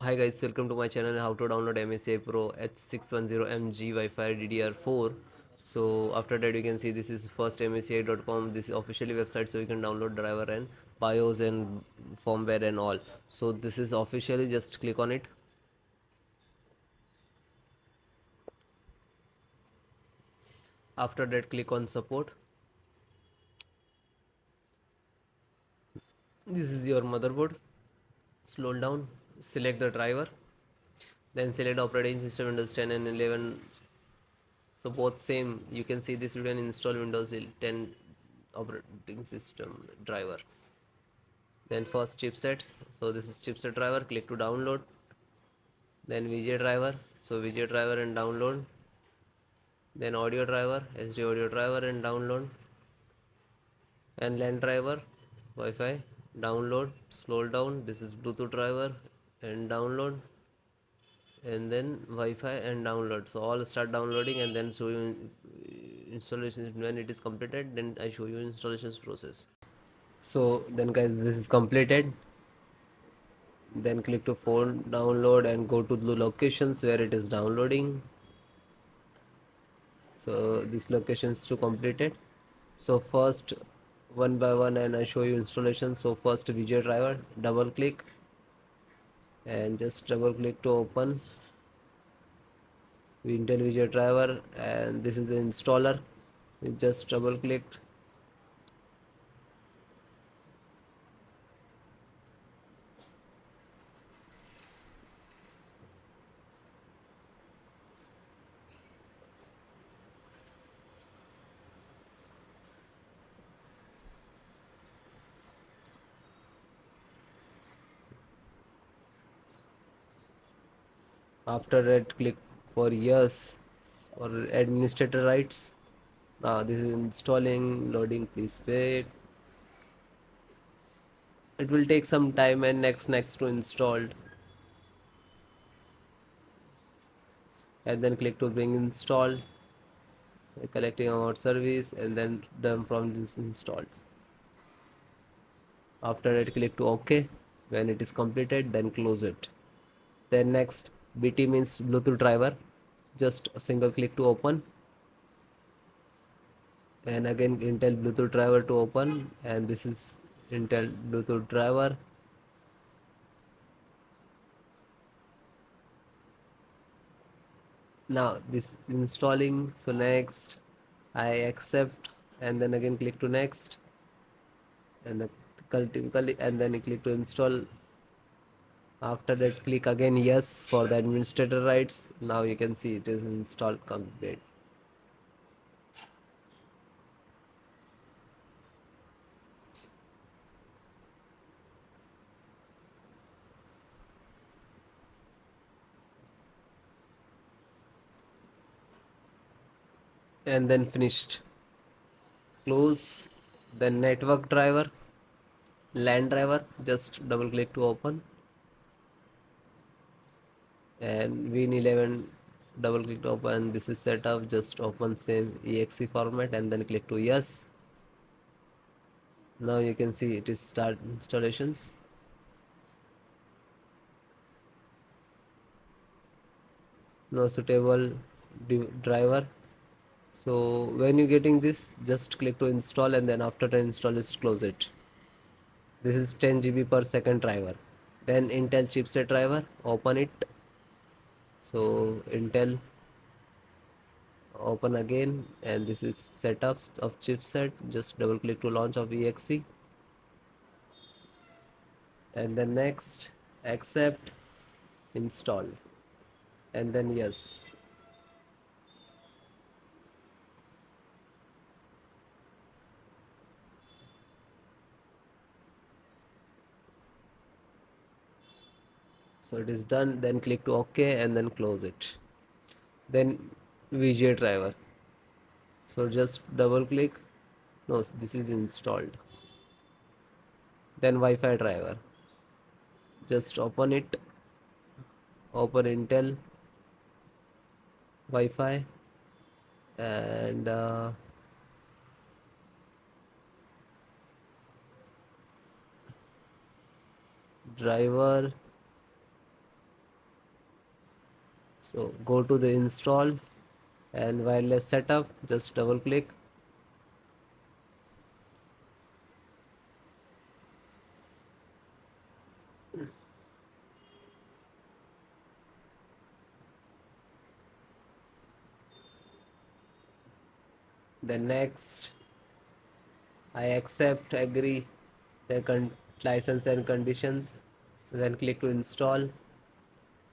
Hi guys, welcome to my channel. How to download MSI Pro H610M Wi-Fi DDR4. So after that you can see this is first MSI.com. This is officially website, so you can download driver and BIOS and firmware and all. So this is officially, just click on it. After that click on support. This is your motherboard. Scroll down, select the driver, then select operating system Windows 10 and 11. So both same. You can see this video and install Windows 10 operating system driver. Then first chipset, so this is chipset driver, click to download. Then VJ driver, so VJ driver and download. Then audio driver, SD audio driver and download. And LAN driver, Wi-Fi, download. Scroll down, this is Bluetooth driver and download. And then Wi-Fi and download. So all start downloading and then show you installation. When it is completed, then I show you installations process. So then guys, this is completed. Then click to phone download and go to the locations where it is downloading. So this locations to complete it. So first, one by one, and I show you installation. So first VJ driver, double click and just double click to open Intel VJ driver, and this is the installer. You just double click. After that click for yes or administrator rights. Now this is installing, loading, please wait. It will take some time, and next to installed, and then click to bring installed, collecting about service, and then done from this installed. After that click to OK. When it is completed, then close it. Then next, BT means Bluetooth driver, just a single click to open, and again Intel Bluetooth driver to open, and this is Intel Bluetooth driver. Now this installing, so next I accept, and then again click to next, and typically, and then you click to install. After that click again yes for the administrator rights. Now you can see it is installed complete. And then finished. Close. Then network driver, LAN driver, just double click to open, and Win11, double click to open. This is setup, just open same exe format and then click to yes. Now you can see it is start installations. No suitable driver. So when you getting this, just click to install, and then after the install, just close it. This is 10 GB per second driver. Then Intel chipset driver, open it. So Intel, open again, and this is setups of chipset. Just double click to launch of exe, and then next, accept, install, and then yes. So it is done. Then click to OK and then close it. Then VGA driver, so just double click. No, this is installed. Then Wi-Fi driver, just open it, open Intel Wi-Fi, and driver, So go to the install and wireless setup, just double click. Then next, I accept, agree the license and conditions. Then click to install,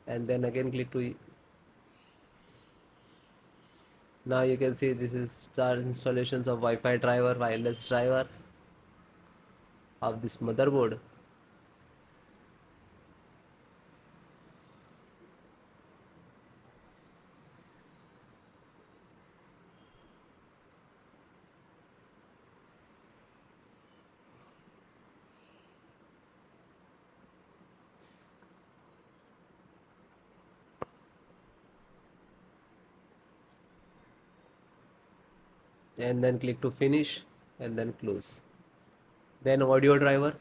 and then again click to. Now you can see this is our installations of Wi-Fi driver, wireless driver of this motherboard. And then click to finish and then close. Then audio driver,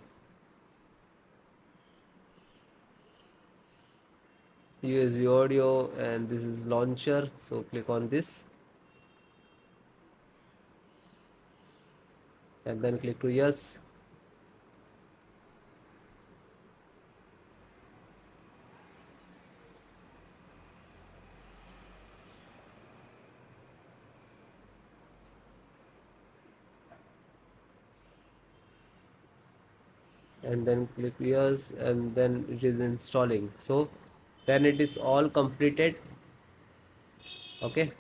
USB audio, and this is launcher, so click on this and then click to yes. And then click yes, and then it is installing. So then it is all completed. Okay,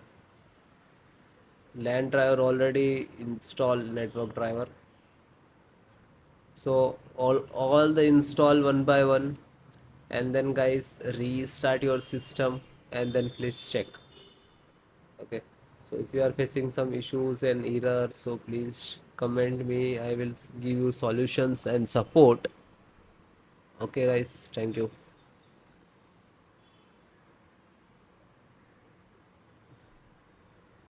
LAN driver already installed, network driver. So all the install one by one, and then guys restart your system and then please check. Okay, so if you are facing some issues and errors, so please comment me, I will give you solutions and support. Okay guys, thank you.